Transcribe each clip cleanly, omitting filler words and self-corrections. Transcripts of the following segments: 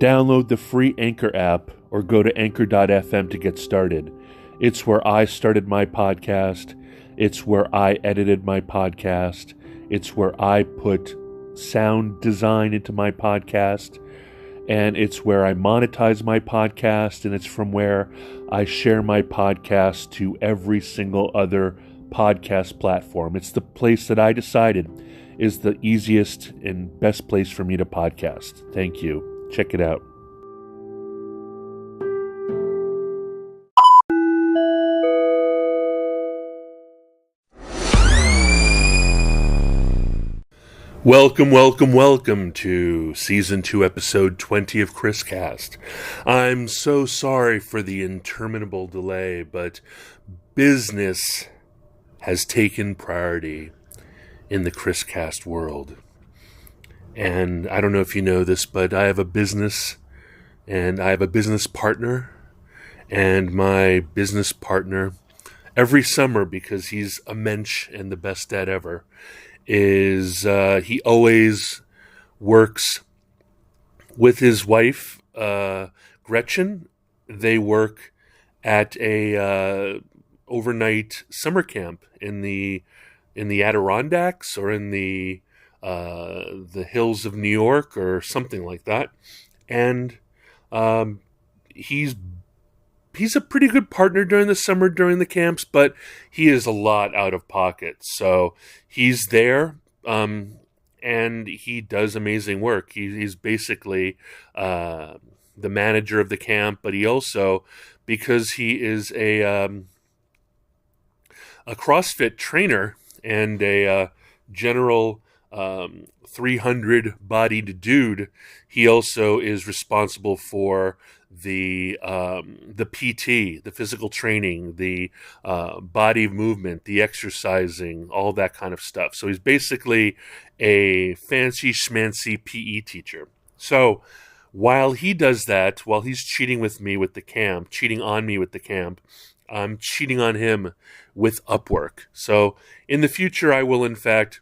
Download the free Anchor app or go to anchor.fm to get started. It's where I started my podcast. It's where I edited my podcast. It's where I put sound design into my podcast. And it's where I monetize my podcast. And it's from where I share my podcast to every single other podcast platform. It's the place that I decided is the easiest and best place for me to podcast. Thank you. Check it out. Welcome to Season 2, Episode 20 of ChrisCast. I'm so sorry for the interminable delay, but business has taken priority in the ChrisCast world. And I don't know if you know this, but I have a business, and I have a business partner, and my business partner, every summer, because he's a mensch and the best dad ever, is he always works with his wife, Gretchen. They work at a overnight summer camp in the Adirondacks or in the hills of New York or something like that. And he's a pretty good partner during the summer, during the camps, but he is a lot out of pocket. So he's there, and he does amazing work. He's basically the manager of the camp, but he also, because he is a CrossFit trainer and a general 300-bodied dude, he also is responsible for the PT, the physical training, the body movement, the exercising, all that kind of stuff. So he's basically a fancy schmancy PE teacher. So while he does that, while he's cheating on me with the camp, I'm cheating on him with Upwork. So in the future, I will in fact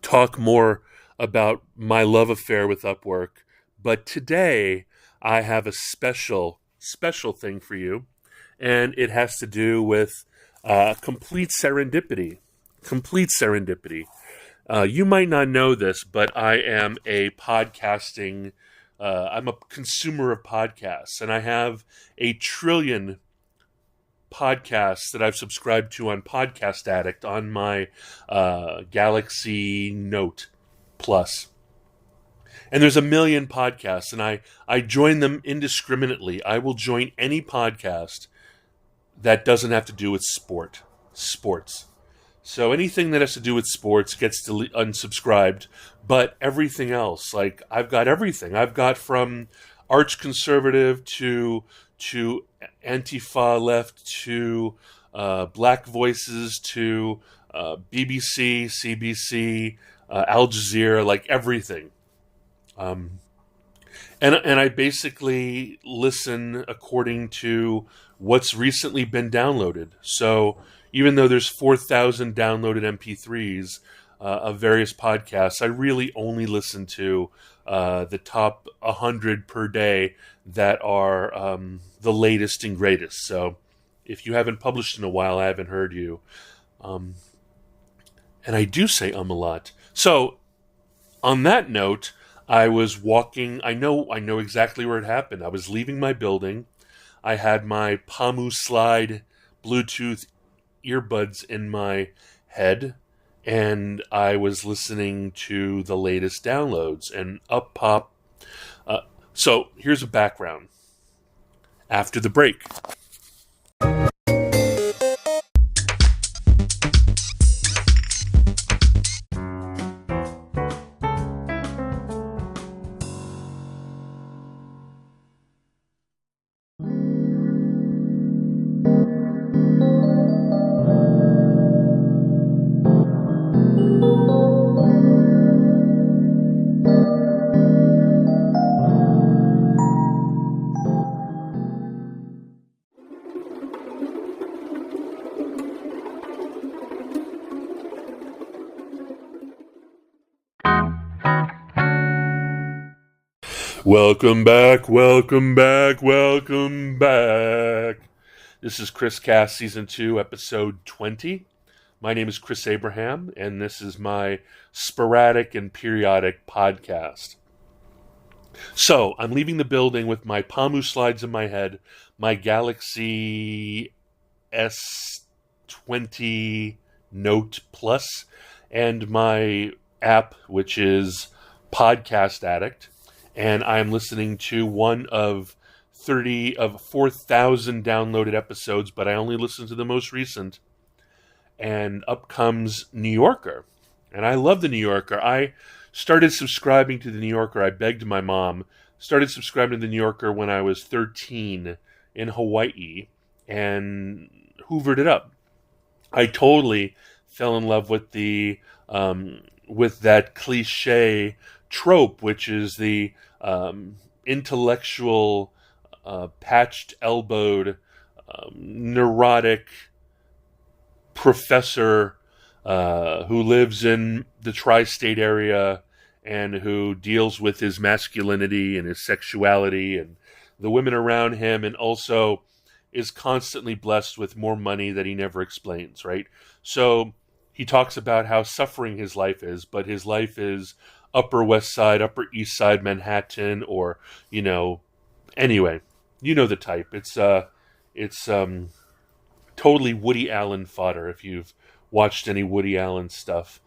talk more about my love affair with Upwork. But today, I have a special thing for you, and it has to do with complete serendipity. You might not know this, but I am a podcasting, I'm a consumer of podcasts, and I have a trillion podcasts that I've subscribed to on Podcast Addict on my Galaxy Note Plus. And there's a million podcasts, and I join them indiscriminately. I will join any podcast that doesn't have to do with sports. So anything that has to do with sports gets unsubscribed, but everything else, like I've got everything. I've got from arch conservative to Antifa left to Black Voices to BBC, CBC, Al Jazeera, like everything. And I basically listen according to what's recently been downloaded. So even though there's 4,000 downloaded MP3s of various podcasts, I really only listen to the top 100 per day that are the latest and greatest. So if you haven't published in a while, I haven't heard you. And I do say a lot. So on that note, I was walking. I know exactly where it happened. I was leaving my building. I had my Pamu Slide Bluetooth earbuds in my head, and I was listening to the latest downloads, and up pop. So here's a background. After the break. Welcome back, welcome back, welcome back. This is Chris Cast Season 2, Episode 20. My name is Chris Abraham, and this is my sporadic and periodic podcast. So, I'm leaving the building with my Palmu slides in my head, my Galaxy S2E20 Note Plus, and my app, which is Podcast Addict. And I'm listening to one of 4,000 downloaded episodes, but I only listened to the most recent. And up comes New Yorker. And I love the New Yorker. I started subscribing to the New Yorker. I begged my mom. Started subscribing to the New Yorker when I was 13 in Hawaii and hoovered it up. I totally fell in love with with that cliche trope, which is the intellectual, patched-elbowed, neurotic professor who lives in the tri-state area and who deals with his masculinity and his sexuality and the women around him, and also is constantly blessed with more money that he never explains, right? So he talks about how suffering his life is, but his life is Upper West Side, Upper East Side, Manhattan, or, anyway, you know the type. It's totally Woody Allen fodder if you've watched any Woody Allen stuff.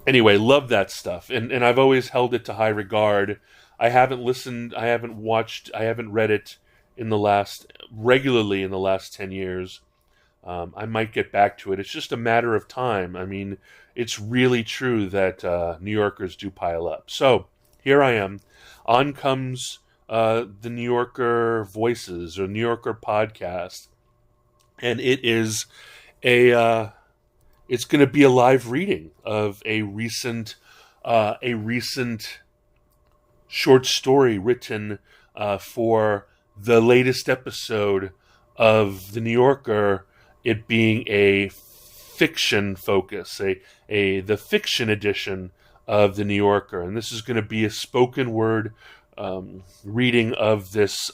Anyway, love that stuff. And I've always held it to high regard. I haven't listened, I haven't watched, I haven't read it regularly in the last 10 years. I might get back to it. It's just a matter of time. I mean, it's really true that New Yorkers do pile up. So here I am. On comes the New Yorker Voices or New Yorker podcast, and it is it's going to be a live reading of a recent short story written for the latest episode of the New Yorker. It being a fiction focus, the fiction edition of the New Yorker, and this is going to be a spoken word reading of this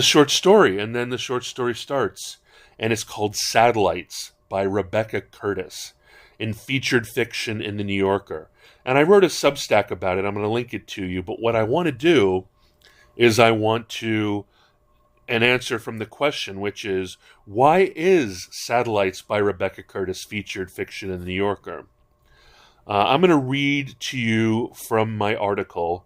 short story, and then the short story starts, and it's called "Satellites" by Rebecca Curtis, in featured fiction in the New Yorker. And I wrote a Substack about it. I'm going to link it to you. But what I want to do is I want to an answer from the question, which is, why is Satellites by Rebecca Curtis featured fiction in the New Yorker? I'm going to read to you from my article,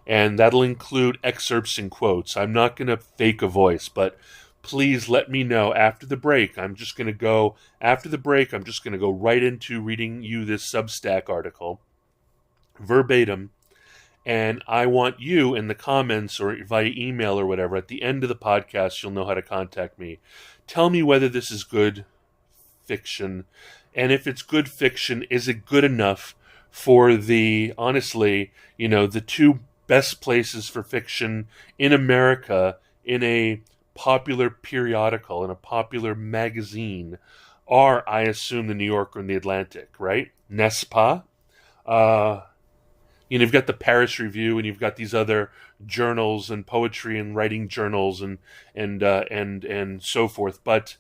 and that'll include excerpts and quotes. I'm not going to fake a voice, but please let me know after the break. I'm just going to go right into reading you this Substack article, verbatim. And I want you in the comments or via email or whatever, at the end of the podcast, you'll know how to contact me. Tell me whether this is good fiction. And if it's good fiction, is it good enough for honestly, the two best places for fiction in America, in a popular periodical, in a popular magazine, are, I assume, the New Yorker and the Atlantic, right? N'est-ce pas? You've got the Paris Review, and you've got these other journals and poetry and writing journals and so forth. But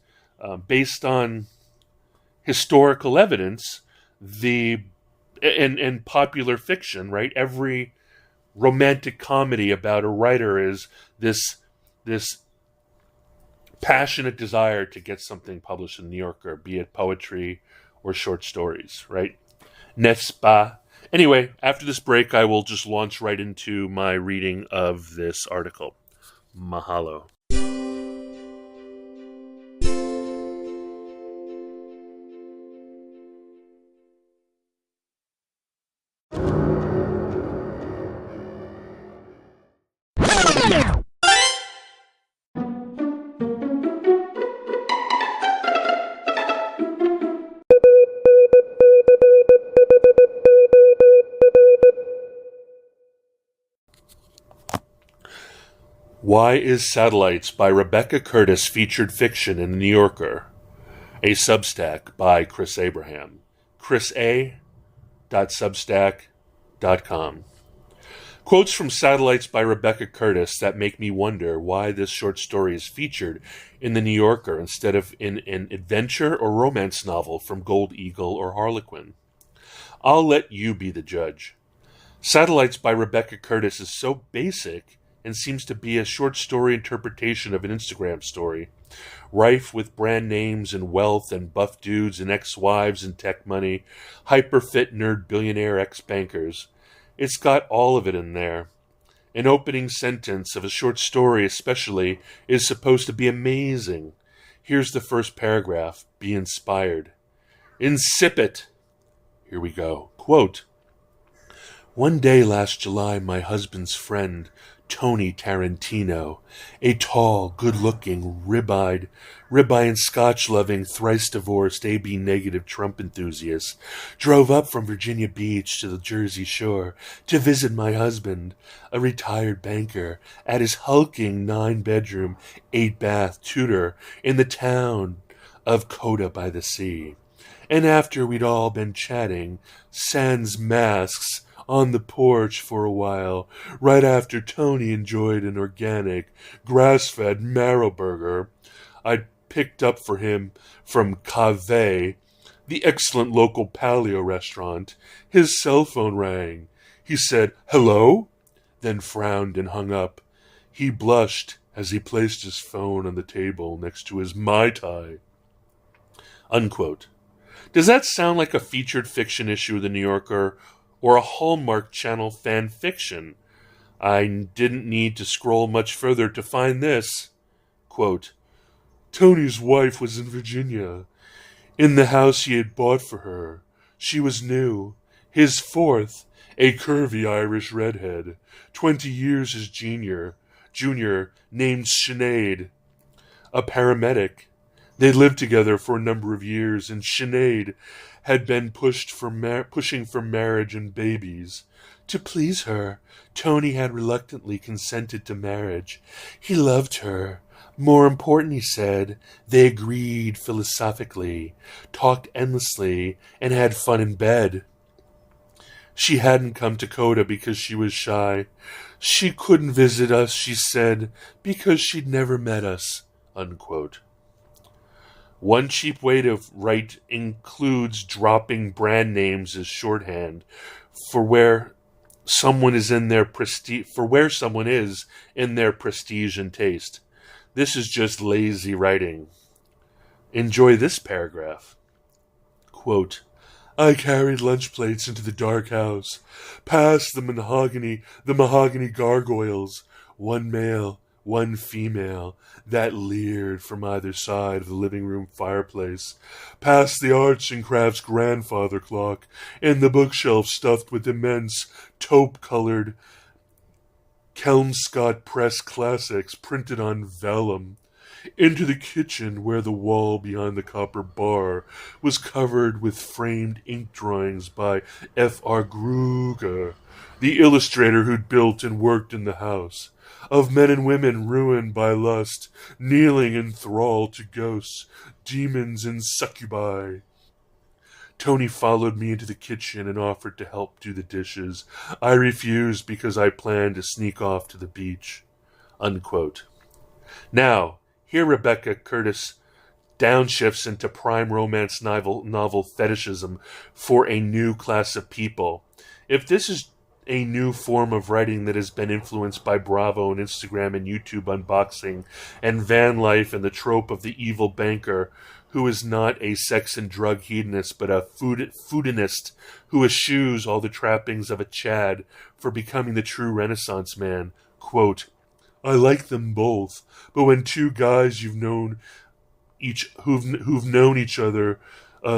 based on historical evidence, and popular fiction, right? Every romantic comedy about a writer is this passionate desire to get something published in the New Yorker, be it poetry or short stories, right? N'est-ce pas? Anyway, after this break, I will just launch right into my reading of this article. Mahalo. Why is Satellites by Rebecca Curtis featured fiction in the New Yorker? A Substack by Chris Abraham. Chris A. www.substack.com. Quotes from Satellites by Rebecca Curtis that make me wonder why this short story is featured in the New Yorker instead of in an adventure or romance novel from Gold Eagle or Harlequin. I'll let you be the judge. Satellites by Rebecca Curtis is so basic and seems to be a short story interpretation of an Instagram story, rife with brand names and wealth and buff dudes and ex-wives and tech money, hyper-fit nerd billionaire ex-bankers. It's got all of it in there. An opening sentence of a short story especially is supposed to be amazing. Here's the first paragraph. Be inspired. Insipid. Here we go. Quote, "One day last July, my husband's friend, Tony Tarantino, a tall, good-looking, rib-eye and scotch-loving, thrice-divorced, AB-negative Trump enthusiast, drove up from Virginia Beach to the Jersey Shore to visit my husband, a retired banker, at his hulking 9-bedroom, 8-bath Tudor in the town of Coda by the Sea. And after we'd all been chatting, sans masks, on the porch for a while, right after Tony enjoyed an organic, grass-fed marrow burger I'd picked up for him from Cave, the excellent local paleo restaurant, his cell phone rang. He said, 'Hello?' Then frowned and hung up. He blushed as he placed his phone on the table next to his Mai Tai." Unquote. Does that sound like a featured fiction issue of the New Yorker or a Hallmark Channel fan fiction? I didn't need to scroll much further to find this. Quote, "Tony's wife was in Virginia, in the house he had bought for her. She was new. His fourth, a curvy Irish redhead, 20 years his junior, named Sinead, a paramedic. They lived together for a number of years, and Sinead had been pushing for marriage and babies. To please her, Tony had reluctantly consented to marriage. He loved her. More important, he said, they agreed philosophically, talked endlessly, and had fun in bed. She hadn't come to Coda because she was shy. She couldn't visit us, she said, because she'd never met us." Unquote. One cheap way to write includes dropping brand names as shorthand for where someone is in their prestige and taste. This is just lazy writing. Enjoy this paragraph. Quote, "I carried lunch plates into the dark house, past the mahogany gargoyles, one male, one female, that leered from either side of the living room fireplace, past the arts and crafts grandfather clock, and the bookshelf stuffed with immense taupe-colored Kelmscott Press classics printed on vellum, into the kitchen where the wall behind the copper bar was covered with framed ink drawings by F.R. Gruger, the illustrator who'd built and worked in the house, of men and women ruined by lust, kneeling in thrall to ghosts, demons, and succubi. Tony followed me into the kitchen and offered to help do the dishes. I refused because I planned to sneak off to the beach." Unquote. Now, here Rebecca Curtis downshifts into prime romance novel fetishism for a new class of people. If this is a new form of writing that has been influenced by Bravo and Instagram and YouTube unboxing and van life and the trope of the evil banker who is not a sex and drug hedonist but a foodinist who eschews all the trappings of a Chad for becoming the true Renaissance man. Quote, "I like them both, but when two guys who've known each other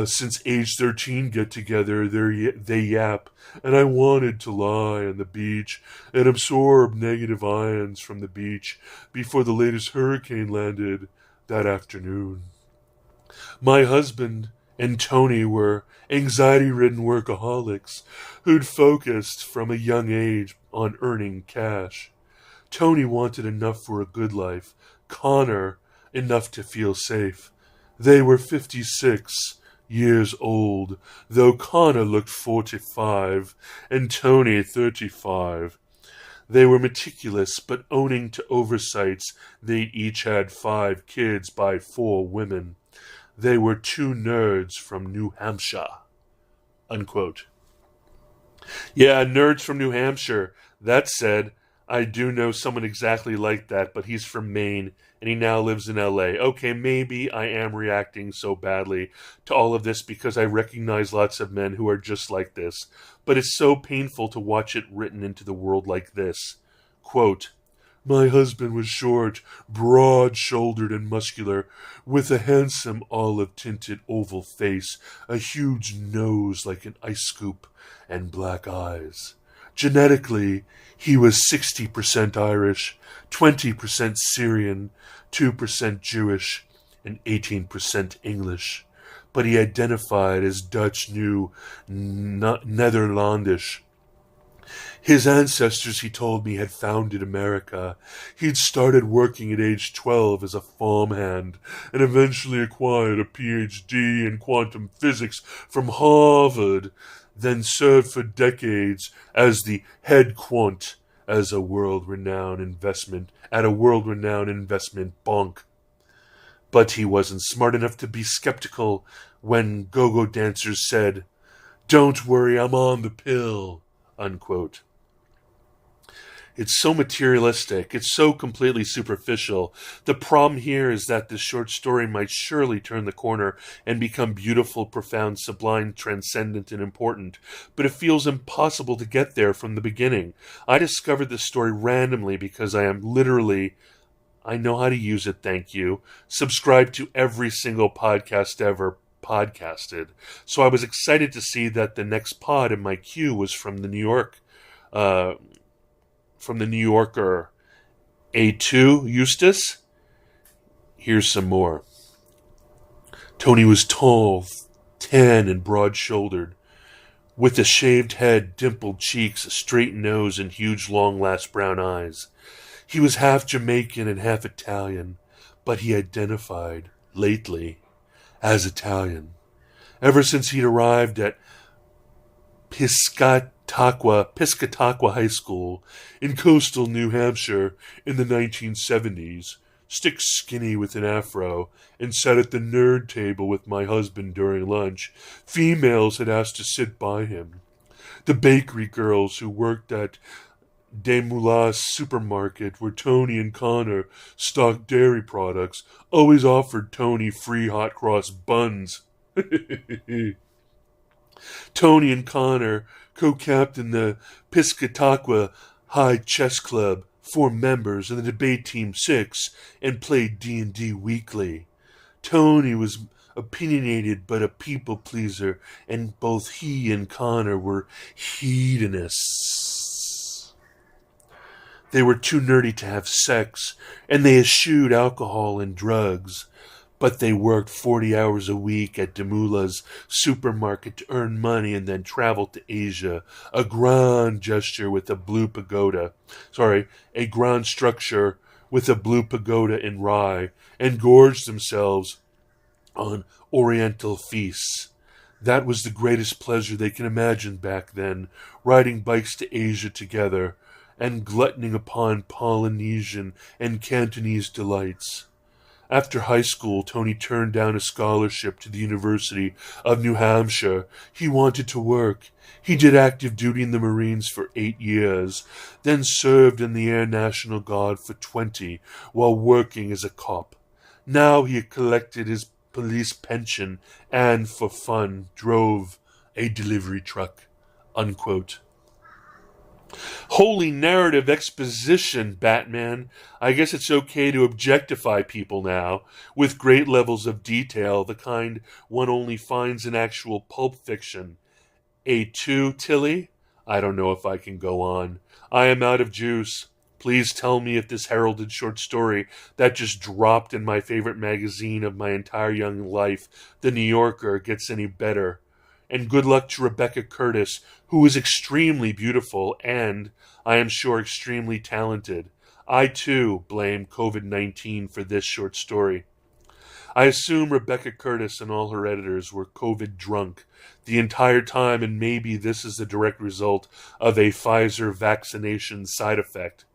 since age 13 get together, they yap, and I wanted to lie on the beach and absorb negative ions from the beach before the latest hurricane landed that afternoon. My husband and Tony were anxiety-ridden workaholics who'd focused from a young age on earning cash. Tony wanted enough for a good life, Connor enough to feel safe. They were 56, years old, though Connor looked 45 and Tony 35. They were meticulous, but owning to oversights, they'd each had 5 kids by 4 women. They were 2 nerds from New Hampshire. Unquote. Yeah, nerds from New Hampshire. That said, I do know someone exactly like that, but he's from Maine, and he now lives in LA. Okay, maybe I am reacting so badly to all of this because I recognize lots of men who are just like this, but it's so painful to watch it written into the world like this. Quote, my husband was short, broad-shouldered and muscular, with a handsome olive-tinted oval face, a huge nose like an ice scoop, and black eyes. Genetically, he was 60% Irish, 20% Syrian, 2% Jewish, and 18% English. But he identified as Dutch New Netherlandish. His ancestors, he told me, had founded America. He'd started working at age 12 as a farmhand and eventually acquired a PhD in quantum physics from Harvard, then served for decades as the head quant at a world-renowned investment bank. But he wasn't smart enough to be skeptical when go-go dancers said, "Don't worry, I'm on the pill," unquote. It's so materialistic. It's so completely superficial. The problem here is that this short story might surely turn the corner and become beautiful, profound, sublime, transcendent, and important. But it feels impossible to get there from the beginning. I discovered this story randomly because I know how to use it, thank you, subscribed to every single podcast ever podcasted. So I was excited to see that the next pod in my queue was from the New Yorker. A2 Eustace. Here's some more. Tony was tall, tan, and broad-shouldered, with a shaved head, dimpled cheeks, a straight nose, and huge, long-lashed brown eyes. He was half Jamaican and half Italian, but he identified, lately, as Italian. Ever since he'd arrived at Piscataqua High School in coastal New Hampshire in the 1970s, stick skinny with an afro, and sat at the nerd table with my husband during lunch, females had asked to sit by him. The bakery girls who worked at Demoula's supermarket where Tony and Connor stocked dairy products always offered Tony free hot cross buns. Tony and Connor co-captained the Piscataqua High Chess Club, 4 members, and the debate team 6, and played D&D weekly. Tony was opinionated but a people pleaser, and both he and Connor were hedonists. They were too nerdy to have sex, and they eschewed alcohol and drugs. But they worked 40 hours a week at Demoula's supermarket to earn money and then traveled to Asia, a grand structure with a blue pagoda in Rye, and gorged themselves on oriental feasts. That was the greatest pleasure they can imagine back then, riding bikes to Asia together and gluttoning upon Polynesian and Cantonese delights. After high school, Tony turned down a scholarship to the University of New Hampshire. He wanted to work. He did active duty in the Marines for 8 years, then served in the Air National Guard for 20 while working as a cop. Now he had collected his police pension and, for fun, drove a delivery truck. Unquote. Holy narrative exposition, Batman. I guess it's okay to objectify people now, with great levels of detail, the kind one only finds in actual pulp fiction. A2, Tilly? I don't know if I can go on. I am out of juice. Please tell me if this heralded short story that just dropped in my favorite magazine of my entire young life, The New Yorker, gets any better. And good luck to Rebecca Curtis, who is extremely beautiful and, I am sure, extremely talented. I, too, blame COVID-19 for this short story. I assume Rebecca Curtis and all her editors were COVID drunk the entire time, and maybe this is the direct result of a Pfizer vaccination side effect.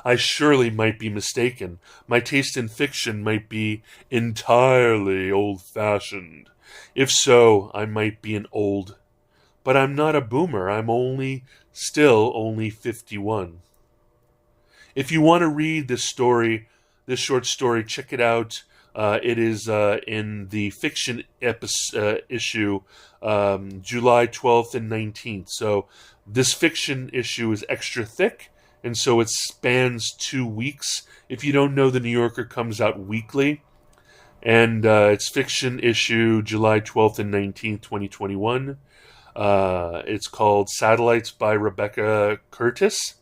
I surely might be mistaken. My taste in fiction might be entirely old-fashioned. If so, I might be an old. But I'm not a boomer. I'm still only 51. If you want to read this short story, check it out. It is in the fiction issue, July 12th and 19th. So this fiction issue is extra thick, and so it spans 2 weeks. If you don't know, the New Yorker comes out weekly, and it's fiction issue July 12th and 19th, 2021. It's called Satellites by Rebecca Curtis.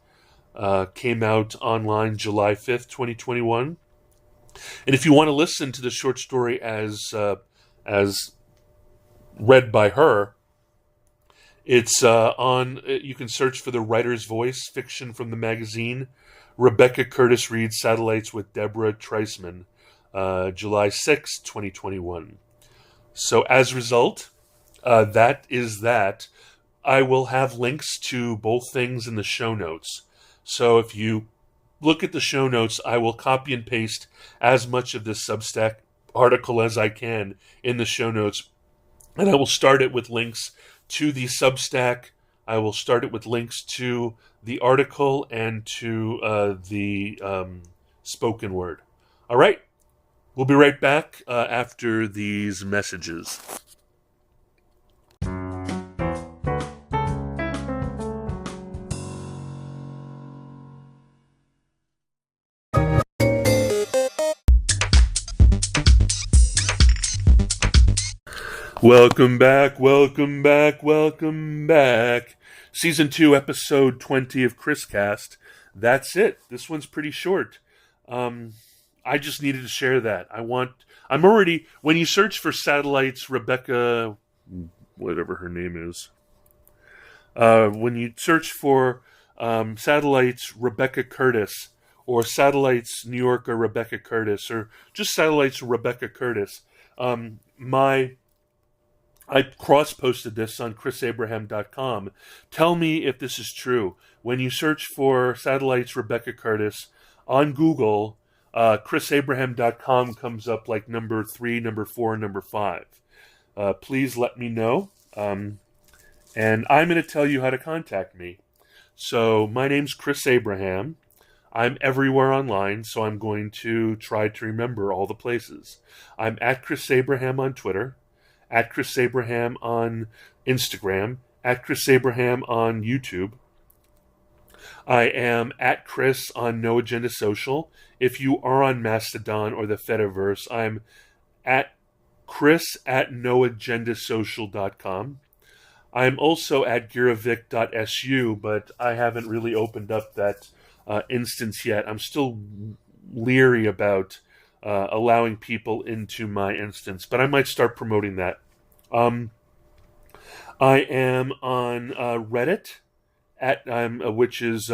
Came out online July 5th, 2021. And if you want to listen to the short story as read by her, it's you can search for The Writer's Voice, fiction from the magazine. Rebecca Curtis reads Satellites with Deborah Treisman, July 6th, 2021. So as a result, that is that. I will have links to both things in the show notes. So if you look at the show notes, I will copy and paste as much of this Substack article as I can in the show notes. And I will start it with links to the Substack. I will start it with links to the article and to the spoken word. All right. We'll be right back after these messages. Welcome back. Season 2, episode 20 of ChrisCast. That's it. This one's pretty short. I just needed to share that. When you search for Satellites Rebecca, whatever her name is, when you search for Satellites Rebecca Curtis, or Satellites New Yorker Rebecca Curtis, or just Satellites Rebecca Curtis, I cross-posted this on chrisabraham.com. Tell me if this is true. When you search for Satellites Rebecca Curtis on Google, chrisabraham.com comes up like number 3, number 4, number 5. Please let me know. And I'm going to tell you how to contact me. So my name's Chris Abraham. I'm everywhere online, so I'm going to try to remember all the places. I'm at Chris Abraham on Twitter, at Chris Abraham on Instagram, at Chris Abraham on YouTube. I am at Chris on No Agenda Social. If you are on Mastodon or the Fediverse, I'm at Chris at noagendasocial.com. I'm also at giravic.su, but I haven't really opened up that instance yet. I'm still leery about allowing people into my instance, but I might start promoting that. I am on Reddit which is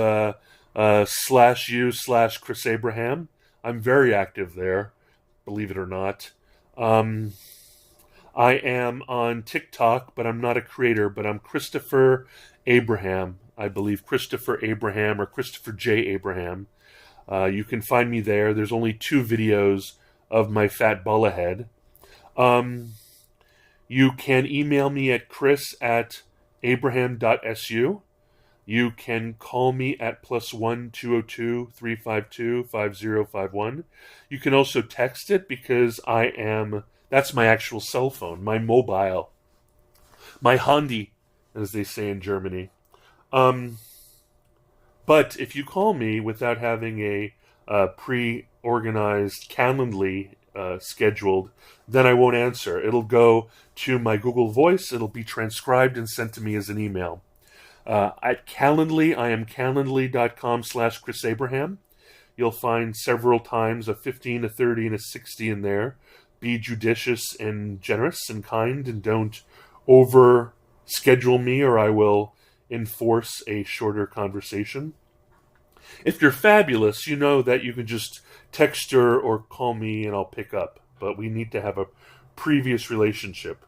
/u/Chris Abraham. I'm very active there, believe it or not. I am on TikTok, but I'm not a creator, but I'm Christopher Abraham. I believe Christopher Abraham or Christopher J. Abraham. You can find me there. There's only 2 videos of my fat bull ahead. You can email me at chris@abraham.su. You can call me at +1 202 352 5051. You can also text it because that's my actual cell phone, my mobile, my Handy, as they say in Germany. But if you call me without having a pre-organized Calendly scheduled, then I won't answer. It'll go to my Google Voice. It'll be transcribed and sent to me as an email. At Calendly, I am calendly.com/Chris Abraham. You'll find several times a 15, a 30, and a 60 in there. Be judicious and generous and kind, and don't over schedule me, or I will enforce a shorter conversation. If you're fabulous, you know that you can just text or call me and I'll pick up. but we need to have a previous relationship.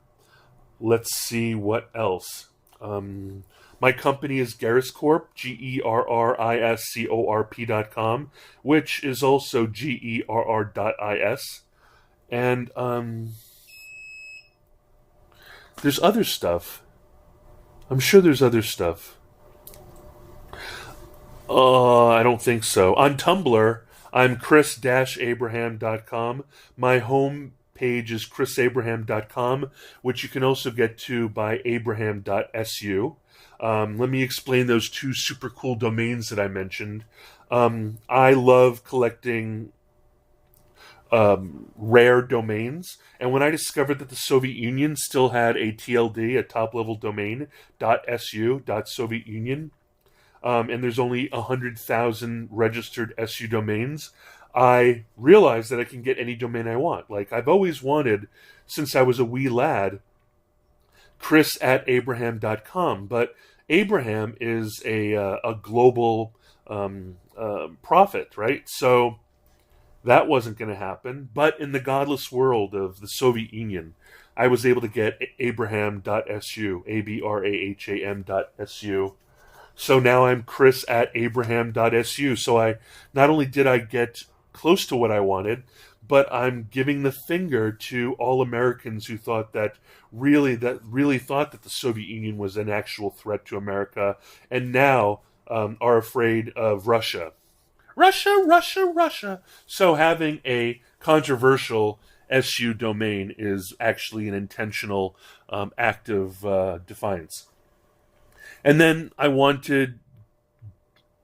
Let's see what else. My company is Gerris Corp, GERRISCORP.com, which is also GERR.is. And there's other stuff. I'm sure there's other stuff. I don't think so. On Tumblr, I'm chris-abraham.com. My home page is chrisabraham.com, which you can also get to by abraham.su. Let me explain those two super cool domains that I mentioned. I love collecting rare domains, and when I discovered that the Soviet Union still had a TLD, a top-level domain, .su, .Soviet Union, and there's only 100,000 registered SU domains, I realized that I can get any domain I want. Like, I've always wanted, since I was a wee lad, chris@abraham.com, but Abraham is a global prophet, right? So that wasn't going to happen. But in the godless world of the Soviet Union, I was able to get abraham.su, abraham.su. So now I'm chris@abraham.su. So not only did I get close to what I wanted, but I'm giving the finger to all Americans who thought that really thought that the Soviet Union was an actual threat to America, and now are afraid of Russia. Russia. So having a controversial SU domain is actually an intentional act of defiance. And then I wanted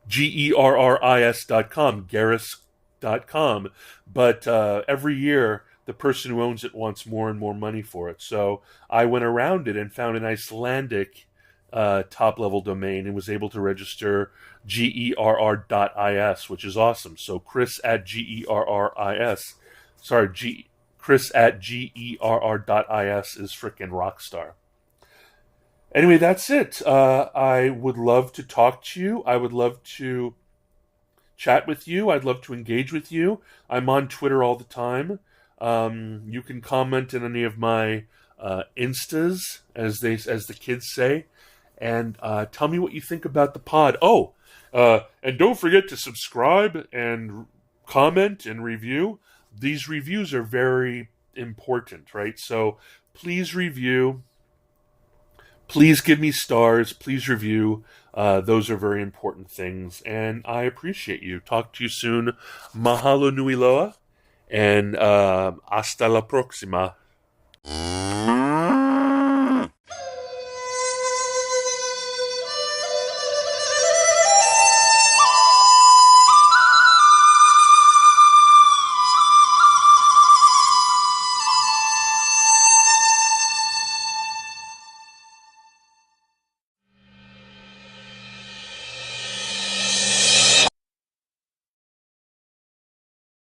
GERRIS.com, Gerris.com, but every year the person who owns it wants more and more money for it. So I went around it and found an Icelandic top-level domain and was able to register GERR.is, which is awesome. So chris@GERRIS, chris@GERR.is is frickin' rockstar. Anyway, that's it. I would love to talk to you. I would love to chat with you. I'd love to engage with you. I'm on Twitter all the time. You can comment in any of my Instas, as the kids say, and tell me what you think about the pod. Oh, and don't forget to subscribe and comment and review. These reviews are very important, right? So please review. Please give me stars. Please review. Those are very important things, and I appreciate you. Talk to you soon. Mahalo nui loa, and hasta la próxima.